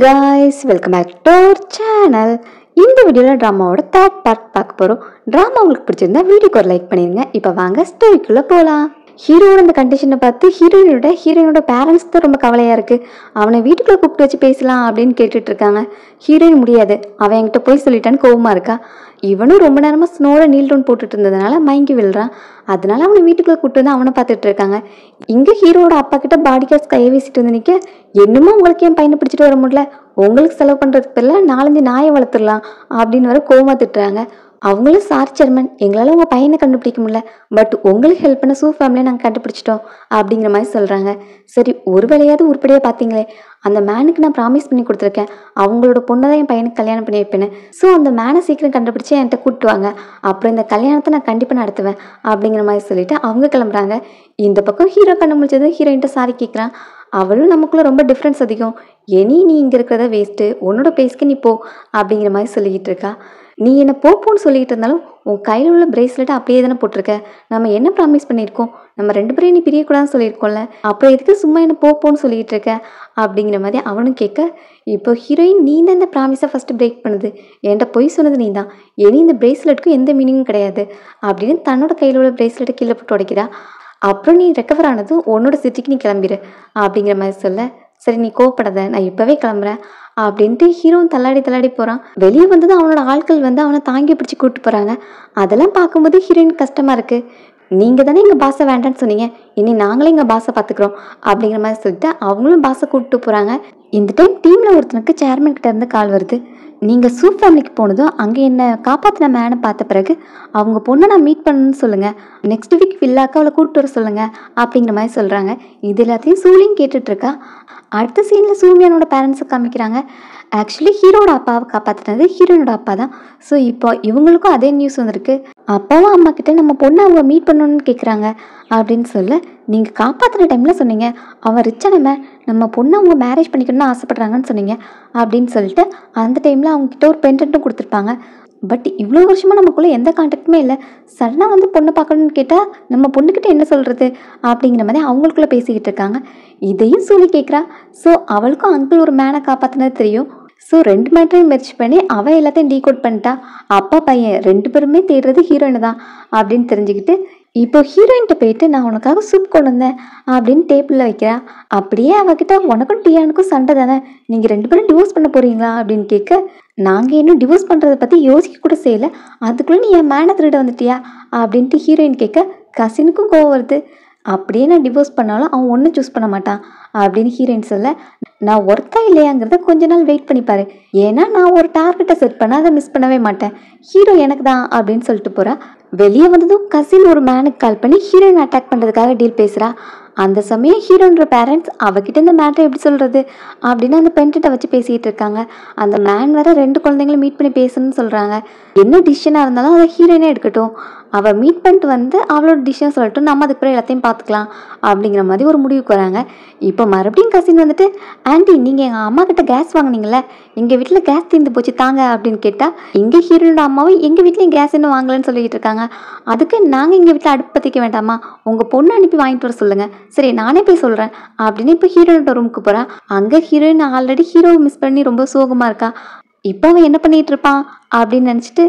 guys, welcome back to our channel. இந்த வீடியோல டிராமாவோட third part பார்க்க போறோம். டிராமா உங்களுக்கு பிடிச்சிருந்தா வீடியோக்கு ஒரு லைக் பண்ணிருங்க. இப்போ வாங்க ஸ்டோரிக்குள்ள போலாம். ஹீரோட அந்த கண்டிஷனை பார்த்து ஹீரோயினோட பேரண்ட்ஸ் தான் ரொம்ப கவலையா இருக்கு. அவனை வீட்டுக்குள்ள கூப்பிட்டு வச்சு பேசலாம் அப்படின்னு கேட்டுட்டு இருக்காங்க. ஹீரோயின் முடியாது, அவன் என்கிட்ட போய் சொல்லிட்டான்னு கோவமா இருக்கா. இவனும் ரொம்ப நேரமா ஸ்னோல நீல் டவுன் போட்டுட்டு இருந்ததுனால மயங்கி விழுறான். அதனால அவனை வீட்டுக்குள்ள கூப்பிட்டு வந்து அவனை பார்த்துட்டு இருக்காங்க. இங்க ஹீரோட அப்பா கிட்ட பாடி கார்ட்ஸ் கையை வீசிட்டு வந்து நிக்க, என்னமோ உங்களுக்கு என் பையனை பிடிச்சிட்டு வர முடியல, உங்களுக்கு செலவு பண்றதுக்கு பதிலா 4-5 நாயை வளர்த்துடலாம் அப்படின்னு வர கோவமா திட்டுறாங்க. அவங்களும் சாரி சேர்மன், எங்களால் உங்கள் பையனை கண்டுபிடிக்க முடியல, பட் உங்களுக்கு ஹெல்ப் பண்ண சூ ஃபேமிலியை நாங்கள் கண்டுபிடிச்சிட்டோம் அப்படிங்கிற மாதிரி சொல்கிறாங்க. சரி, ஒரு வேலையாவது உருப்படியாக பார்த்தீங்களே, அந்த மேனுக்கு நான் ப்ராமிஸ் பண்ணி கொடுத்துருக்கேன், அவங்களோட பொண்ணை தான் என் பையனுக்கு கல்யாணம் பண்ணி வைப்பேன்னு. ஸோ அந்த மேனை சீக்கிரம் கண்டுபிடிச்சி என்கிட்ட கூப்பிட்டுவாங்க, அப்புறம் இந்த கல்யாணத்தை நான் கண்டிப்பாக நடத்துவேன் அப்படிங்கிற மாதிரி சொல்லிட்டு அவங்க கிளம்புறாங்க. இந்த பக்கம் ஹீரோ கண்ணு முடிச்சது ஹீரோயின்ட்ட சாரி கேட்குறான். அவளும் நமக்குள்ள ரொம்ப டிஃப்ரென்ஸ் அதிகம், நீ இங்கே இருக்கிறத வேஸ்ட்டு, உன்னோட பேஸ்க்கு நீ போ அப்படிங்கிற மாதிரி சொல்லிக்கிட்டு இருக்கா. நீ என்ன போன்னு சொல்லிட்டு இருந்தாலும் உன் கையில் உள்ள பிரேஸ்லெட்டை அப்படியே தானே போட்டிருக்க, நம்ம என்ன ப்ராமிஸ் பண்ணியிருக்கோம், நம்ம 2 பேரையும் நீ பிரியக்கூடாதுன்னு சொல்லியிருக்கோம்ல, அப்புறம் எதுக்கு சும்மா என்ன போன்னு சொல்லிட்டு இருக்க அப்படிங்கிற மாதிரி அவனும் கேட்க, இப்போ ஹீரோயின் நீ தான் இந்த ப்ராமிஸை ஃபஸ்ட்டு பிரேக் பண்ணுது, என்கிட்ட பொய் சொன்னது நீ தான், இந்த பிரேஸ்லெட்டுக்கும் எந்த மீனிங்கும் கிடையாது அப்படின்னு தன்னோட கையில் உள்ள பிரேஸ்லெட்டை கீழே போட்டு உடைக்கிறா. அப்புறம் நீ ரெக்கவர் ஆனதும் உன்னோட சிட்டிக்கு நீ கிளம்பிடு அப்படிங்கிற மாதிரி சொல்ல, சரி நீ கோவப்படாத, நான் இப்போவே கிளம்புறேன் அப்படின்ட்டு ஹீரோவும் தள்ளாடி போகிறான். வெளியே வந்ததும் அவனோட ஆட்கள் வந்து அவனை தாங்கி பிடிச்சி கூப்பிட்டு போகிறாங்க. அதெல்லாம் பார்க்கும்போது ஹீரோயின் கஷ்டமாக இருக்குது. நீங்கள் தானே எங்கள் பாஸை வேண்டான்னு சொன்னீங்க, இனி நாங்களே எங்கள் பாஸை பார்த்துக்குறோம் அப்படிங்கிற மாதிரி சொல்லிட்டு அவங்களும் பாஸை கூப்பிட்டு போகிறாங்க. இந்த டைம் டீமில் ஒருத்தனுக்கு சேர்மன் கிட்ட இருந்து கால் வருது. நீங்கள் சூ ஃபேமிலிக்கு போனதும் அங்கே என்னை காப்பாற்றின மேனை பார்த்த பிறகு அவங்க பொண்ணை நான் மீட் பண்ணணும்னு சொல்லுங்கள், நெக்ஸ்ட் வீக் வில்லாக்க அவளை கூப்பிட்டு வர சொல்லுங்கள் அப்படிங்கிற மாதிரி சொல்கிறாங்க. இது எல்லாத்தையும் சூலியும் கேட்டுட்ருக்கா. அடுத்த சீனில் சூமியானோட பேரண்ட்ஸை காமிக்கிறாங்க. ஆக்சுவலி ஹீரோட அப்பாவை காப்பாற்றினது ஹீரோனோட அப்பா தான். ஸோ இப்போ இவங்களுக்கும் அதே நியூஸ் வந்திருக்கு. அப்பாவும் அம்மா கிட்ட நம்ம பொண்ணை அவங்க மீட் பண்ணணும்னு கேட்குறாங்க அப்படின்னு சொல்ல, நீங்கள் காப்பாற்றின டைமில் சொன்னீங்க அவன் ரிச்சான நம்ம பொண்ணை அவங்க மேரேஜ் பண்ணிக்கணும்னு ஆசைப்பட்றாங்கன்னு சொன்னீங்க அப்படின்னு சொல்லிட்டு அந்த டைமில் அவங்ககிட்ட ஒரு பென்டென்ட்டும் கொடுத்துருப்பாங்க. பட் இவ்வளோ வருஷமாக நமக்குள்ளே எந்த கான்டாக்டுமே இல்லை, சடனாக வந்து பொண்ணை பார்க்கணுன்னு கேட்டால் நம்ம பொண்ணுக்கிட்ட என்ன சொல்கிறது அப்படிங்கிற மாதிரி அவங்களுக்குள்ளே பேசிக்கிட்டு இருக்காங்க. இதையும் சொல்லி கேட்குறா. ஸோ அவளுக்கும் அங்கிள் ஒரு மேனை காப்பாற்றினது தெரியும். ஸோ 2 மேட்டரையும் மெர்ச் பண்ணி அவள் எல்லாத்தையும் டீகோட் பண்ணிட்டா. அப்பா பையன் 2 பேருமே தேடுறது ஹீரோயினை தான் அப்படின்னு தெரிஞ்சுக்கிட்டு இப்போ ஹீரோயின்கிட்ட போயிட்டு நான் உனக்காக சூப் கொண்டு வந்தேன் அப்படின்னு டேபிளில் வைக்கிறா. அப்படியே அவகிட்ட உனக்கும் டியானுக்கும் சண்டை தானே, நீங்கள் 2 பேரும் டிவோர்ஸ் பண்ண போகிறீங்களா அப்படின்னு கேட்க, நாங்கள் இன்னும் டிவோர்ஸ் பண்ணுறதை பற்றி யோசிக்க கூட செய்யலை, அதுக்குள்ளே நீ என் மேனை திருட வந்துட்டியா அப்படின்ட்டு ஹீரோயின் கேட்க, கசினுக்கும் கோவம் வருது. அப்படியே நான் டிவோர்ஸ் பண்ணாலும் அவன் ஒன்றும் சூஸ் பண்ண மாட்டான் அப்படின்னு ஹீரோயின் சொல்ல, நான் ஒர்த்தா இல்லையாங்கிறத கொஞ்ச நாள் வெயிட் பண்ணிப்பாரு, ஏன்னா நான் ஒரு டார்கெட்டை செட் பண்ண அதை மிஸ் பண்ணவே மாட்டேன், ஹீரோ எனக்கு தான் அப்படின்னு சொல்லிட்டு போகிறா. வெளியே வந்ததும் கசின் ஒரு மேனுக்கு கால் பண்ணி ஹீரோயின் அட்டாக் பண்ணுறதுக்காக டீல் பேசுகிறா. அந்த சமயம் ஹீரோன்ற பேரண்ட்ஸ் அவகிட்ட இந்த மேட்டரை எப்படி சொல்கிறது அப்படின்னு அந்த பென்டென்ட்டை வச்சு பேசிகிட்டு இருக்காங்க. அந்த மேன் வேற 2 குழந்தைங்களும் மீட் பண்ணி பேசணும்னு சொல்கிறாங்க. என்ன டிசிஷனாக இருந்தாலும் அதை ஹீரோயினே எடுக்கட்டும், அவள் மீட் பண்ணிட்டு வந்து அவளோட டிசிஷன் சொல்லட்டும், நம்ம அதுக்கப்புறம் எல்லாத்தையும் பார்த்துக்கலாம் அப்படிங்கிற மாதிரி ஒரு முடிவுக்கு வராங்க. இப்போ மறுபடியும் கசின் வந்துட்டு, ஆண்டி நீங்கள் எங்கள் அம்மா கிட்ட கேஸ் வாங்கினீங்களே, எங்கள் வீட்டில் கேஸ் தீர்ந்து போச்சு தாங்க அப்படின்னு கேட்டால், இங்கே ஹீரோனோட அம்மாவும் எங்கள் வீட்லேயும் கேஸ் இன்னும் வாங்கலன்னு சொல்லிட்டு இருக்காங்க. அதுக்கு நாங்கள் எங்கள் வீட்டில் அடுப்பு பற்றிக்க வேண்டாமா, உங்கள் பொண்ணு அனுப்பி வாங்கிட்டு வர சொல்லுங்கள், சரி நானே போய் சொல்கிறேன் அப்படின்னு இப்போ ஹீரோனோட ரூமுக்கு போகிறான். அங்கே ஹீரோயின் ஆல்ரெடி ஹீரோவை மிஸ் பண்ணி ரொம்ப சோகமாக இருக்கா. இப்போ அவன் என்ன பண்ணிகிட்டு இருப்பான் அப்படின்னு நினச்சிட்டு,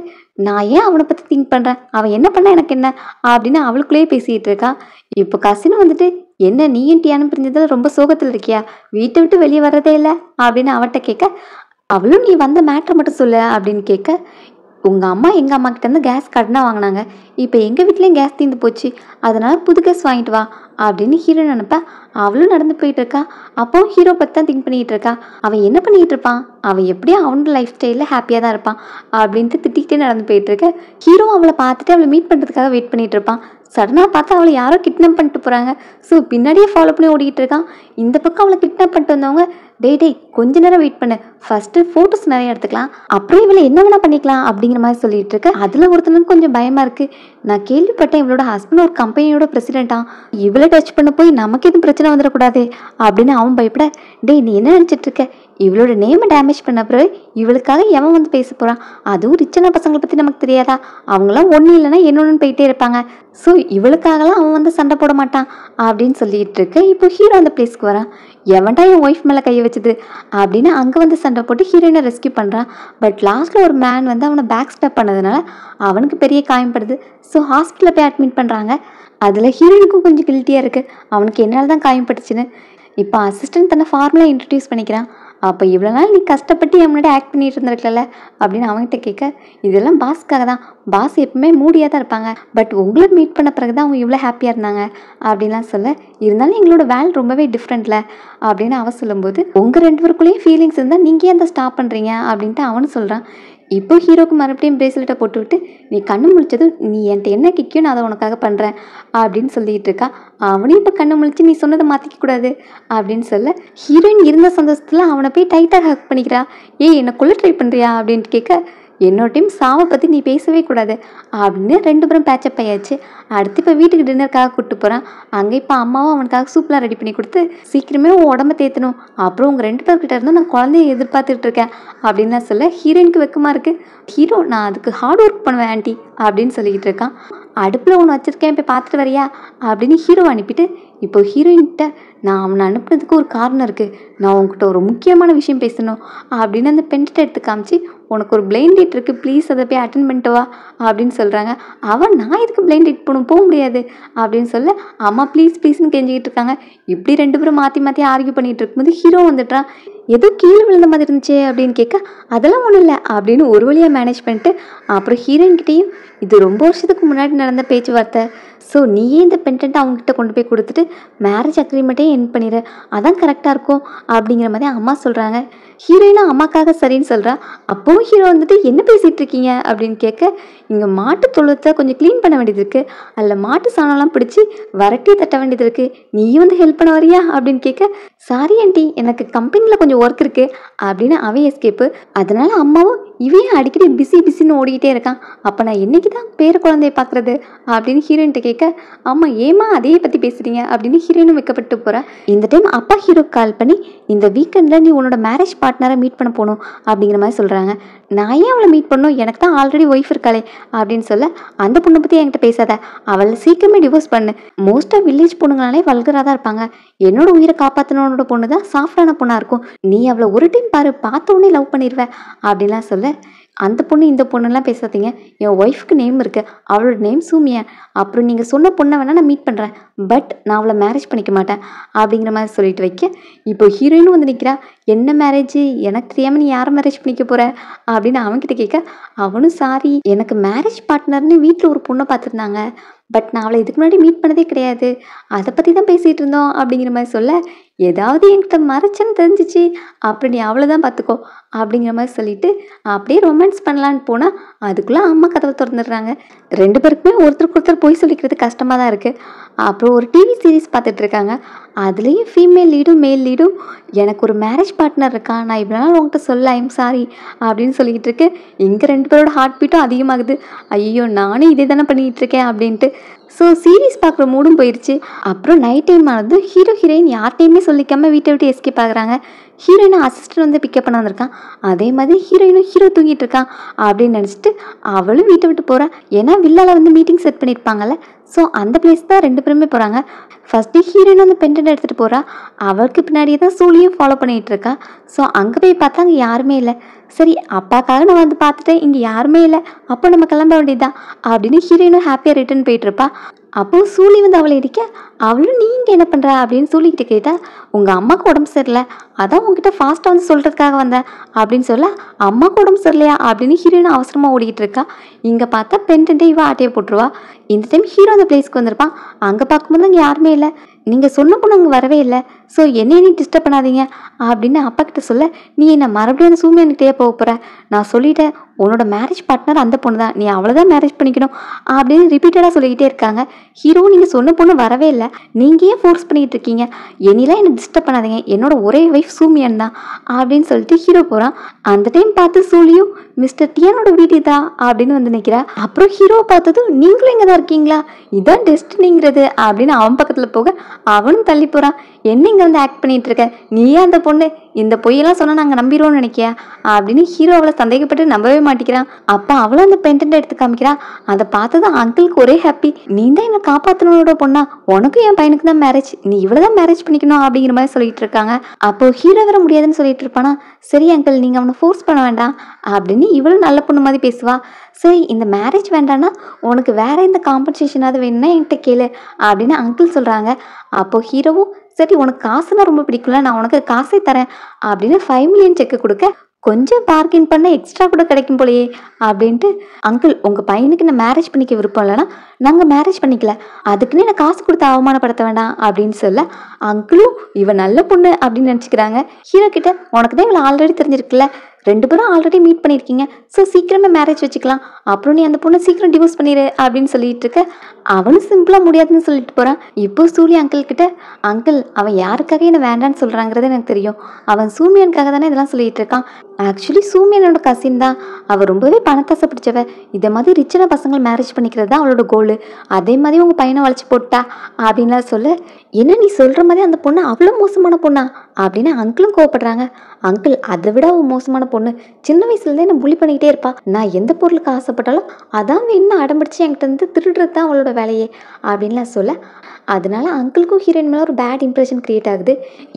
நான் ஏன் அவனை பற்றி திங்க் பண்ணுறேன், அவன் என்ன பண்ண எனக்கு என்ன அப்படின்னு அவளுக்குள்ளேயே பேசிகிட்டு இருக்கா. இப்போ கசினும் வந்துட்டு, என்ன நீயும் டியானும் பிரிஞ்சதில் ரொம்ப சோகத்தில் இருக்கியா, வீட்டை விட்டு வெளியே வர்றதே இல்லை அப்படின்னு அவட்ட கேட்க, அவளும் நீ வந்த மேட்ரை மட்டும் சொல்லு அப்படின்னு கேட்க, உங்கள் அம்மா எங்கள் அம்மா கிட்டேருந்து கேஸ் கடனாக வாங்கினாங்க, இப்போ எங்கள் வீட்லேயும் கேஸ் தீர்ந்து போச்சு, அதனால் புது கேஸ் வாங்கிட்டு வா அப்படின்னு ஹீரோ நினைப்பா. அவளும் நடந்து போயிட்டு இருக்கா. அப்போ ஹீரோ பற்றி தான் திங்க் பண்ணிகிட்டு இருக்கா. அவன் என்ன பண்ணிகிட்டு இருப்பான், அவன் எப்படியும் அவனோட லைஃப் ஸ்டைலில் ஹாப்பியாக தான் இருப்பான் அப்படின்ட்டு திட்டிக்கிட்டே நடந்து போயிட்டு இருக்க. ஹீரோ அவளை பார்த்துட்டு அவளை மீட் பண்ணுறதுக்காக வெயிட் பண்ணிகிட்டு இருப்பான். சடனாக பார்த்தா அவளை யாரோ கிட்னாப் பண்ணிட்டு போகிறாங்க. ஸோ பின்னாடியே ஃபாலோ பண்ணி ஓடிக்கிட்டு இருக்கான். இந்த பக்கம் அவளை கிட்னாப் பண்ணிட்டு வந்தவங்க, டேய் கொஞ்ச நேரம் வெயிட் பண்ணு, ஃபஸ்ட்டு ஃபோட்டோஸ் நிறைய எடுத்துக்கலாம், அப்புறம் இவளை என்ன வேணா பண்ணிக்கலாம் அப்படிங்கிற மாதிரி சொல்லிட்டு இருக்க. அதில் ஒருத்தனுக்கு கொஞ்சம் பயமாக இருக்குது. நான் கேள்விப்பட்டேன் இவளோட ஹஸ்பண்ட் ஒரு கம்பெனியோட பிரசிடென்ட்டா, இவளை டச் பண்ண போய் நமக்கு எதுவும் பிரச்சனை வந்துடக்கூடாது அப்படின்னு அவன் பயப்பட, டேய் நீ என்ன நினச்சிட்டு இருக்க, இவளோட நேமை டேமேஜ் பண்ண பிறகு இவளுக்காக எவன் வந்து பேச போகிறான், அதுவும் ரிச்சான பசங்களை பற்றி நமக்கு தெரியாதா, அவங்களாம் ஒன்றும் இல்லைன்னா என்னொன்னு போயிட்டே இருப்பாங்க, ஸோ இவளுக்காகலாம் அவன் வந்து சண்டை போட மாட்டான் அப்படின்னு சொல்லிட்டு இருக்கு. இப்போ ஹீரோ அந்த பிளேஸ்க்கு வரான். எவன்டா என் ஒய்ஃப் மேலே கையை வச்சது அப்படின்னு அங்கே வந்து சண்டை போட்டு ஹீரோயினை ரெஸ்கியூ பண்ணுறான். பட் லாஸ்ட்டில் ஒரு மேன் வந்து அவனை பேக் ஸ்டெப் பண்ணதுனால அவனுக்கு பெரிய காயம்படுது. ஸோ ஹாஸ்பிட்டலில் போய் அட்மிட் பண்ணுறாங்க. அதில் ஹீரோயினுக்கும் கொஞ்சம் கில்ட்டியாக இருக்குது, அவனுக்கு என்னால் தான் காயம்பட்டுச்சுன்னு. இப்போ அசிஸ்டன்ட் தன்னை ஃபார்முலா இன்ட்ரடியூஸ் பண்ணிக்கிறான். அப்போ இவ்வளோ நாள் நீ கஷ்டப்பட்டு என் முன்னாடி ஆக்ட் பண்ணிட்டு இருந்திருக்கல அப்படின்னு அவன்கிட்ட கேட்க, இதெல்லாம் பாஸ்க்காக தான், பாஸ் எப்பவுமே மூடியாக தான் இருப்பாங்க, பட் உங்களை மீட் பண்ண பிறகு தான் அவங்க இவ்வளோ ஹாப்பியாக இருந்தாங்க அப்படின்லாம் சொல்ல, இருந்தாலும் எங்களோட வேலை ரொம்பவே டிஃப்ரெண்ட்ல அப்படின்னு அவன் சொல்லும்போது, உங்கள் 2 பேருக்குள்ளேயும் ஃபீலிங்ஸ் இருந்தால் நீங்கள் ஏன் அதை ஸ்டாப் பண்ணுறீங்க அப்படின்ட்டு அவனு சொல்கிறான். இப்போ ஹீரோக்கு மறுபடியும் பிரேஸ்லெட்டை போட்டு விட்டு, நீ கண்ணு முழிச்சதும் நீ என்கிட்ட என்ன கிக்கியோ நான் அதை உனக்காக பண்ணுறேன் அப்படின்னு சொல்லிட்டு இருக்கா. அவனையும் இப்போ கண்ணு முழிச்சு நீ சொன்னதை மாற்றிக்க கூடாது அப்படின்னு சொல்ல, ஹீரோயின் இருந்த சந்தோஷத்தில் அவனை போய் டைட்டாக ஹக் பண்ணிக்கிறா. ஏய் என்னக்குள்ளே ட்ரை பண்ணுறியா அப்படின்ட்டு கேட்க, என்னோட டைம் சாவை பற்றி நீ பேசவே கூடாது அப்படின்னு 2 பேரும் பேச்சப் ஆயாச்சு. அடுத்து இப்போ வீட்டுக்கு டின்னருக்காக கூப்பிட்டு போகிறான். அங்கே இப்போ அம்மாவும் அவனுக்காக சூப்லாம் ரெடி பண்ணி கொடுத்து, சீக்கிரமே உடம்ப தேத்தணும், அப்புறம் உங்கள் 2 பேர்கிட்ட இருந்தும் நான் குழந்தைய எதிர்பார்த்துட்டு இருக்கேன் அப்படின்லாம் சொல்ல, ஹீரோயினுக்கு வெக்கமாக இருக்குது. ஹீரோ, நான் அதுக்கு ஹார்ட் ஒர்க் பண்ணுவேன் ஆண்டி அப்படின்னு சொல்லிக்கிட்டு இருக்கான். அடுப்பில் ஒன்று வச்சுருக்கேன் போய் பார்த்துட்டு வரியா அப்படின்னு ஹீரோ அனுப்பிட்டு, இப்போ ஹீரோயின்கிட்ட, நான் அவனை அனுப்புறதுக்கு ஒரு காரணம் இருக்குது, நான் உங்ககிட்ட ஒரு முக்கியமான விஷயம் பேசணும் அப்படின்னு அந்த பென்கிட்ட எடுத்து காமிச்சு, உனக்கு ஒரு பிளைண்ட் டேட் இருக்குது, ப்ளீஸ் அதை போய் அட்டன் பண்ணிட்டு வா அப்படின்னு சொல்கிறாங்க. அவன், நான் இதுக்கு பிளைண்ட் டேட் போக முடியாது அப்படின்னு சொல்ல, அம்மா ப்ளீஸ் ப்ளீஸ்னு கெஞ்சிக்கிட்டு இருக்காங்க. இப்படி 2 பேரும் மாற்றி மாற்றி ஆர்கியூ பண்ணிகிட்டு இருக்கும்போது ஹீரோ வந்துட்டான். ஏதோ கீழே விழுந்த மாதிரி இருந்துச்சு அப்படின்னு கேட்க, அதெல்லாம் ஒன்றும் இல்லை அப்படின்னு ஒரு வழியாக மேனேஜ் பண்ணிட்டு, அப்புறம் ஹீரோயின்கிட்டையும், இது ரொம்ப வருஷத்துக்கு முன்னாடி நடந்த பேச்சுவார்த்தை, ஸோ நீயே இந்த பென்டென்ட்டை அவங்ககிட்ட கொண்டு போய் கொடுத்துட்டு மேரேஜ் அக்ரிமெண்ட்டே என் பண்ணிடு, அதான் கரெக்டாக இருக்கும் அப்படிங்கிற மாதிரி அம்மா சொல்கிறாங்க. ஹீரோயினும் அம்மாக்காக சரின்னு சொல்கிறா. அப்போவும் ஹீரோ வந்துட்டு, என்ன பேசிகிட்டு இருக்கீங்க அப்படின்னு கேட்க, இங்கே மாட்டு தொழுத்தை கொஞ்சம் க்ளீன் பண்ண வேண்டியது இருக்குது, அதில் மாட்டு சாணம்லாம் பிடிச்சி வரட்டி தட்ட வேண்டியது இருக்குது, நீயும் வந்து ஹெல்ப் பண்ண வரியா அப்படின்னு கேட்க, சாரி ஆண்டி எனக்கு கம்பெனியில் கொஞ்சம் ஒர்க் இருக்குது அப்படின்னு அவன் எஸ்கேப்பு. அதனால அம்மாவும், இவையும் அடிக்கடி பிஸின்னு ஓடிக்கிட்டே இருக்கான், அப்போ நான் என்னைக்கு தான் பேர குழந்தைய பார்க்குறது அப்படின்னு ஹீரோயின்கிட்ட கேட்க, ஆமாம் ஏமா அதையே பற்றி பேசுகிறீங்க அப்படின்னு ஹீரோயினும் வைக்கப்பட்டு போகிறா. இந்த டைம் அப்பா ஹீரோக்கு கால் பண்ணி, இந்த வீக்கெண்டில் நீ உன்னோட மேரேஜ் பார்ட்னரை மீட் பண்ண போகணும் அப்படிங்கிற மாதிரி சொல்கிறாங்க. நான் ஏன் அவளை மீட் பண்ணணும், எனக்கு தான் ஆல்ரெடி ஒய்ஃப் இருக்காளே அப்படின்னு சொல்ல, அந்த பொண்ணை பற்றி என்கிட்ட பேசாத, அவளை சீக்கிரமே டிவோர்ஸ் பண்ணு, மோஸ்ட்டாக வில்லேஜ் பொண்ணுங்களாலே வல்கராக தான் இருப்பாங்க, என்னோட உயிரை காப்பாற்றனோட பொண்ணு தான் சாஃப்டான பொண்ணாக இருக்கும், நீ அவளை ஒரு டைம் பாரு, பார்த்த உடனே லவ் பண்ணிடுவேன் அப்படின்லாம் சொல்ல, அந்த பொண்ணு இந்த பொண்ணுலாம் பேசாதீங்க, என் ஒய்ஃப்க்கு நேம் இருக்குது, அவளோட நேம் சூமியா, அப்புறம் நீங்கள் சொன்ன பொண்ணை வேணால் நான் மீட் பண்ணுறேன், பட் நான் அவளை மேரேஜ் பண்ணிக்க மாட்டேன் அப்படிங்கிற மாதிரி சொல்லிட்டு வைக்க, இப்போ ஹீரோயினும் வந்து நிற்கிறா. என்ன மேரேஜ், எனக்கு தெரியாமல் நீ யாரை மேரேஜ் பண்ணிக்க போகிற அப்படின்னு அவன்கிட்ட கேட்க, அவனும் சாரி எனக்கு மேரேஜ் பார்ட்னர்னு வீட்டில் ஒரு பொண்ணை பார்த்துருந்தாங்க, பட் நான் அவளை இதுக்கு முன்னாடி மீட் பண்ணதே கிடையாது, அதை பற்றி தான் பேசிகிட்டு இருந்தோம் அப்படிங்கிற மாதிரி சொல்ல, ஏதாவது என்கிட்ட மறைச்சன்னு தெரிஞ்சிச்சு அப்புறம் நீ அவ்வளோதான் பார்த்துக்கோ அப்படிங்கிற மாதிரி சொல்லிட்டு அப்படியே ரொமான்ஸ் பண்ணலான்னு போனால் அதுக்குள்ளே அம்மா கதவை திறந்துடுறாங்க. 2 பேருக்குமே ஒருத்தருக்கு ஒருத்தர் போய் சொல்லிக்கிறது கஷ்டமாக தான் இருக்குது. அப்புறம் ஒரு டிவி சீரீஸ் பார்த்துட்ருக்காங்க. அதுலேயும் ஃபீமேல் லீடும் மேல் லீடும், எனக்கு ஒரு மேரேஜ் பார்ட்னர் இருக்கான், நான் இவ்வளோ நாள் உங்கள்கிட்ட சொல்ல ஐம் சாரி அப்படின்னு சொல்லிக்கிட்டு இருக்கு. இங்கே 2 பேரோட ஹார்ட் பீட்டும் அதிகமாகுது. ஐயோ நானும் இதே தானே பண்ணிகிட்டு இருக்கேன் அப்படின்ட்டு. ஸோ சீரீஸ் பார்க்குற மூடும் போயிடுச்சு. அப்புறம் நைட் டைம் ஆனது ஹீரோ ஹீரோயின் யார்ட்டையுமே சொல்லிக்காமல் வீட்டை விட்டு எஸ்கேப் ஆகுறாங்க. ஹீரோயினை அசிஸ்டன்ட் வந்து பிக்கப் பண்ண வந்திருக்கான். அதே மாதிரி ஹீரோயினும் ஹீரோ தூங்கிட்டு இருக்கான் அப்படின்னு நினச்சிட்டு அவளும் வீட்டை விட்டு போகிறான். ஏன்னா வில்லாவில் வந்து மீட்டிங் செட் பண்ணியிருப்பாங்கல்ல, ஸோ அந்த பிளேஸ் தான் 2 பேருமே போகிறாங்க. ஃபஸ்ட்டு ஹீரோயின் வந்து பென்டென்ட் எடுத்துகிட்டு போகிறா. அவளுக்கு பின்னாடியே தான் சூலியும் ஃபாலோ பண்ணிகிட்டு இருக்கா. ஸோ அங்கே போய் பார்த்தா அங்கே யாருமே இல்லை. சரி அப்பாக்காக நான் வந்து பார்த்துட்டேன், இங்கே யாருமே இல்லை, அப்போ நம்ம கிளம்ப வேண்டியதுதான் அப்படின்னு ஹீரோயினும் ஹாப்பியாக ரிட்டர்ன் போயிட்டுருப்பா. அப்போது சூலி வந்து அவளை இடிக்க, அவளும் நீ இங்கே என்ன பண்ணுற அப்படின்னு சூலிக்கிட்ட கேட்டால், உங்கள் அம்மாவுக்கு உடம்பு சரியில்லை, அதான் உங்ககிட்ட ஃபாஸ்ட்டாக வந்து சொல்கிறதுக்காக வந்தேன் அப்படின்னு சொல்ல, அம்மாவுக்கு உடம்பு சரியில்லையா அப்படின்னு ஹீரோயின் அவசரமாக ஓடிக்கிட்டு இருக்கா. இங்கே பார்த்தா பென்டென்ட்டே இவ ஆட்டையை போட்டுருவா. இந்த டைம் ஹீரோ அந்த பிளேஸ்க்கு வந்திருப்பான். அங்கே பார்க்கும்போது அங்கே யாருமே இல்லை. நீங்கள் சொன்ன பொண்ணு அங்கே வரவே இல்லை, ஸோ என்னை நீ டிஸ்டர்ப் பண்ணாதீங்க அப்படின்னு அப்பா கிட்ட சொல்ல, நீ என்னை மறுபடியும் அந்த சூமியானிட்டே போக போகிற, நான் சொல்லிட்டேன் உன்னோட மேரேஜ் பார்ட்னர் அந்த பொண்ணு தான், நீ அவ்வளோதான் மேரேஜ் பண்ணிக்கணும் அப்படின்னு ரிப்பீட்டடாக சொல்லிக்கிட்டே இருக்காங்க. ஹீரோ நீங்கள் சொன்ன பொண்ணு வரவே இல்லை, நீங்கள் ஏன் ஃபோர்ஸ் பண்ணிகிட்டு இருக்கீங்க, என்னெல்லாம் என்னை டிஸ்டர்ப் பண்ணாதீங்க, என்னோட ஒரே ஒய்ஃப் சூமியன் தான் அப்படின்னு சொல்லிட்டு ஹீரோ போகிறான். அந்த டைம் பார்த்து சூலியும் மிஸ்டர் டியானோட வீட்டு தான் அப்படின்னு வந்து நிற்கிறா. அப்புறம் ஹீரோவை பார்த்ததும் நீங்களும் இங்கே தான் இருக்கீங்களா, இதான் டெஸ்டினிங்கிறது அப்படின்னு அவன் பக்கத்தில் போக அவனும் தள்ளி போகிறான். என்ன இங்கே வந்து ஆக்ட் பண்ணிகிட்டு இருக்க, நீயே அந்த பொண்ணு, இந்த பொய்யெல்லாம் சொன்னால் நாங்கள் நம்பிடுவோம்னு நினைக்கியா அப்படின்னு ஹீரோ அவளை சந்தேகப்பட்டு நம்பவே மாட்டேங்கிறான். அப்போ அவளும் அந்த பெண்டன்ட் எடுத்து காமிக்கிறா. அதை பார்த்ததும் அங்கிளுக்கு ஒரே ஹாப்பி. நீ தான் என்னை காப்பாற்றனோட பொண்ணா, உனக்கும் என் பையனுக்கு தான் மேரேஜ், நீ இவ்வளோ தான் மேரேஜ் பண்ணிக்கணும் அப்படிங்கிற மாதிரி சொல்லிட்டு இருக்காங்க. அப்போ ஹீரோ வர முடியாதுன்னு சொல்லிட்டு இருப்பானா. சரி அங்கிள், நீங்கள் அவனை ஃபோர்ஸ் பண்ண வேண்டாம் அப்படின்னு இவளும் நல்ல பொண்ணு மாதிரி பேசுவா. சரி இந்த மேரேஜ் வேண்டான்னா உனக்கு வேற எந்த காம்பன்சேஷனாவது வேணும்னா என்கிட்ட கேளு அப்படின்னு அங்கிள் சொல்கிறாங்க. அப்போது ஹீரோவும் சரி உனக்கு காசுனா ரொம்ப பிடிக்கும்ல, நான் உனக்கு காசே தரேன் அப்படின்னு 5 மில்லியன் செக்கு கொடுக்க கொஞ்சம் பார்க்கிங் பண்ண எக்ஸ்ட்ரா கூட கிடைக்கும் போலையே அப்படின்ட்டு, அங்கிள் உங்கள் பையனுக்கு நான் மேரேஜ் பண்ணிக்க விருப்பம் இல்லைன்னா நாங்கள் மேரேஜ் பண்ணிக்கல, அதுக்குன்னு நான் காசு கொடுத்து அவமானப்படுத்த வேண்டாம் அப்படின்னு சொல்ல அங்கிளும் இவன் நல்ல பொண்ணு அப்படின்னு நினச்சிக்கிறாங்க. ஹீரோ கிட்ட உனக்கு தான் இவளை ஆல்ரெடி தெரிஞ்சிருக்குல்ல, 2 பேரும் ஆல்ரெடி மீட் பண்ணியிருக்கீங்க, ஸோ சீக்கிரமே மேரேஜ் வச்சுக்கலாம், அப்புறம் நீ அந்த பொண்ணை சீக்கிரம் டிவோர்ஸ் பண்ணிடு அப்படின்னு சொல்லிட்டு இருக்க. அவனும் சிம்பிளாக முடியாதுன்னு சொல்லிட்டு போகிறான். இப்போ சூலி அங்கிள் கிட்ட, அங்கிள் அவன் யாருக்காக என்ன வேண்டான்னு சொல்கிறாங்கிறது எனக்கு தெரியும், அவன் சூமியனுக்காக தானே இதெல்லாம் சொல்லிட்டு இருக்கான். ஆக்சுவலி சூமியனோட கசின் தான், அவள் ரொம்பவே பணத்தாசை பிடிச்சவ, இதை மாதிரி ரிச்சான பசங்களை மேரேஜ் பண்ணிக்கிறது தான் அவளோட கோலு, அதே மாதிரி உங்கள் பையனை வளைச்சி போட்டா அப்படின்லாம் சொல்ல, என்ன நீ சொல்கிற மாதிரி அந்த பொண்ணு அவ்வளோ மோசமான பொண்ணா அப்படின்னு அங்கிளும் கோவப்படுறாங்க. அங்கிள் அதை விட அவள் மோசமான பொண்ணு, சின்ன வயசுலேருந்தே என்ன புலி பண்ணிக்கிட்டே இருப்பா, நான் எந்த பொருளுக்கு ஆசைப்பட்டாலும் அதான் வேணும் அடம்பிடிச்சு என்கிட்ட வந்து திருடுறது தான் அவளோட வேலையே அப்படின்லாம் சொல்ல, அதனால அங்கிளுக்கும் ஹீரோயின் மேலே ஒரு பேட் இம்ப்ரெஷன் க்ரியேட் ஆகுது.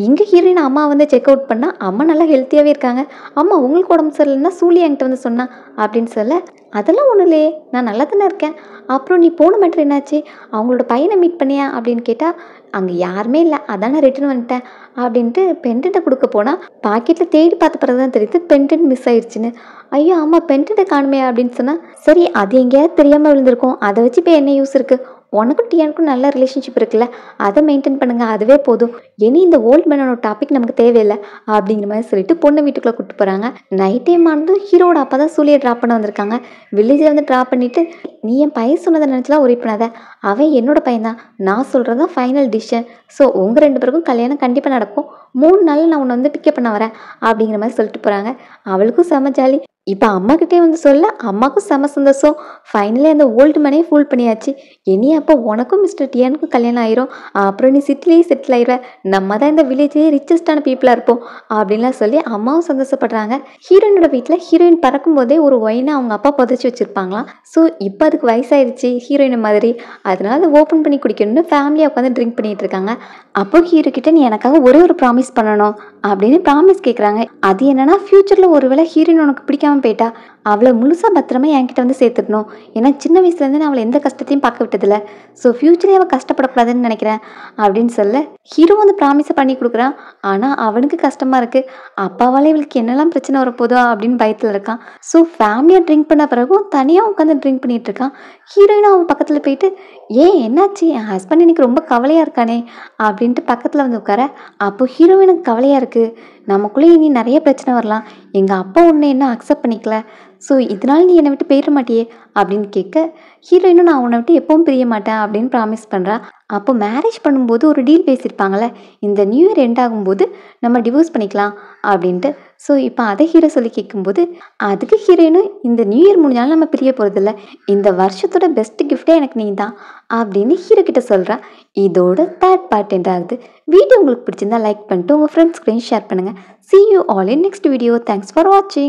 இங்கே ஹீரோயின் அம்மா வந்து செக் அவுட் பண்ணால் அம்மா நல்லா ஹெல்த்தியாகவே இருக்காங்க. அம்மா உங்களுக்கு உடம்பு சரியில்லைன்னா சூலி என்கிட்ட வந்து சொன்னா அப்படின்னு சொல்ல, அதெல்லாம் ஒன்றும் இல்லையே நான் நல்லா தானே இருக்கேன், அப்புறம் நீ போன மேட்ரு என்னாச்சு, அவங்களோட பையனை மீட் பண்ணியா அப்படின்னு கேட்டால் அங்கே யாருமே இல்லை, அதான் நான் ரிட்டர்ன் வந்துட்டேன் அப்படின்ட்டு பெண்டன்ட்டை கொடுக்க போனால் பாக்கெட்டில் தேடி பார்த்த பிறகு தான் தெரியுது பெண்டன்ட் மிஸ் ஆயிடுச்சுன்னு. ஐயோ ஆமாம் பெண்டன்ட்டை காணுமே அப்படின்னு சொன்னால், சரி அது எங்கேயாவது தெரியாமல் விழுந்திருக்கும், அதை வச்சு இப்போ என்ன யூஸ் இருக்குது, உனக்கும் டியானுக்கும் நல்ல ரிலேஷன்ஷிப் இருக்குல்ல, அதை மெயின்டைன் பண்ணுங்க, அதுவே போதும், இனி இந்த ஓல்டு மேனோட டாபிக் நமக்கு தேவையில்லை அப்படிங்கிற மாதிரி சொல்லிட்டு பொண்ணு வீட்டுக்குள்ளே கூப்பிட்டு போகிறாங்க. நைட் டைம் ஆனது ஹீரோட அப்பா தான் சூலியை ட்ராப் பண்ண வந்திருக்காங்க. வில்லேஜில் வந்து ட்ராப் பண்ணிவிட்டு, நீ என் பையன் சொன்னதை நினச்சலாம் ஒரே பண்ணாத, அவன் என்னோட பையன் தான், நான் சொல்கிறது தான் ஃபைனல் டிசிஷன், ஸோ உங்கள் 2 பேருக்கும் கல்யாணம் கண்டிப்பாக நடக்கும், 3 நாளில் நான் உன்னை வந்து பிக்கப் பண்ண வரேன் அப்படிங்கிற மாதிரி சொல்லிட்டு போகிறாங்க. அவளுக்கும் செம ஜாலி. இப்போ அம்மாக்கிட்டே வந்து சொல்ல அம்மாவுக்கும் செம சந்தோஷம். ஃபைனலி அந்த ஓல்டு மேனே ஃபுல் பண்ணியாச்சு. இனி அப்போ உனக்கும் மிஸ்டர் டியானுக்கும் கல்யாணம் ஆயிரும், அப்புறம் நீ சிட்டிலேயே செட்டில் ஆயிடுவேன், நம்ம தான் இந்த வில்லேஜ்லேயே ரிச்சஸ்டான பீப்புளாக இருப்போம் அப்படின்லாம் சொல்லி அம்மாவும் சந்தோஷப்படுறாங்க. ஹீரோயினோட வீட்டில் ஹீரோயின் பறக்கும் போதே ஒரு ஒயினை அவங்க அப்பா புதைச்சி வச்சுருப்பாங்களாம். ஸோ இப்போ அதுக்கு வயசாயிடுச்சு ஹீரோயின் மாதிரி, அதனால அதை ஓப்பன் பண்ணி குடிக்கணும்னு ஃபேமிலியாக உட்காந்து ட்ரிங்க் பண்ணிகிட்டு இருக்காங்க. அப்போ ஹீரோ கிட்ட நீ எனக்காக ஒரே ஒரு ப்ராமிஸ் பண்ணணும் அப்படின்னு ப்ராமிஸ் கேட்குறாங்க. அது என்னன்னா, ஃப்யூச்சரில் ஒருவேளை ஹீரோயின் உனக்கு பிடிக்காம போயிட்டா அவளை முழுசாக பத்திரமா என்கிட்ட வந்து சேர்த்துக்கணும், ஏன்னா சின்ன வயசுலேருந்து நான் அவளை எந்த கஷ்டத்தையும் பார்க்க விட்டதில்ல, ஸோ ஃப்யூச்சரே அவள் கஷ்டப்படக்கூடாதுன்னு நினைக்கிறேன் அப்படின்னு சொல்ல, ஹீரோ வந்து ப்ராமிஸை பண்ணி கொடுக்குறான். ஆனால் அவனுக்கு கஷ்டமாக இருக்குது, அப்பாவால் இவளுக்கு என்னெல்லாம் பிரச்சனை வரப்போதோ அப்படின்னு பயத்தில் இருக்கான். ஸோ ஃபேமிலியாக ட்ரிங்க் பண்ண பிறகும் தனியாக உட்காந்து ட்ரிங்க் பண்ணிகிட்டு இருக்கான். ஹீரோயினும் அவன் பக்கத்தில் போயிட்டு, ஏன் என்னாச்சு, என் ஹஸ்பண்ட் எனக்கு ரொம்ப கவலையாக இருக்கானே அப்படின்ட்டு பக்கத்தில் வந்து உட்கார. அப்போ ஹீரோயினுக்கு கவலையாக இருக்குது, நமக்குள்ளே இனி நிறைய பிரச்சனை வரலாம், எங்கள் அப்பா ஒன்று என்ன அக்செப்ட் பண்ணிக்கல, ஸோ இதனால நீ என்னை விட்டு போயிட மாட்டியே அப்படின்னு கேட்க, ஹீரோயினும் நான் உன்னை விட்டு எப்பவும் பிரிய மாட்டேன் அப்படின்னு ப்ராமிஸ் பண்ணுறா. அப்போ மேரேஜ் பண்ணும்போது ஒரு டீல் பேசியிருப்பாங்களே, இந்த நியூ இயர் எண்ட் ஆகும்போது நம்ம டிவோர்ஸ் பண்ணிக்கலாம் அப்படின்ட்டு. ஸோ இப்போ அதை ஹீரோ சொல்லி கேட்கும்போது, அதுக்கு ஹீரோயினும் இந்த நியூ இயர் முடிஞ்சாலும் நம்ம பிரிய போகிறதில்ல, இந்த வருஷத்தோட பெஸ்ட் கிஃப்டே எனக்கு நீ தான் அப்படின்னு ஹீரோ கிட்ட சொல்கிறா. இதோட 3rd பார்ட் எண்ட் ஆகுது. வீடியோ உங்களுக்கு பிடிச்சிருந்தா லைக் பண்ணிட்டு உங்கள் ஃப்ரெண்ட்ஸ்க்கு ஷேர் பண்ணுங்கள். See you all in next video. Thanks for watching.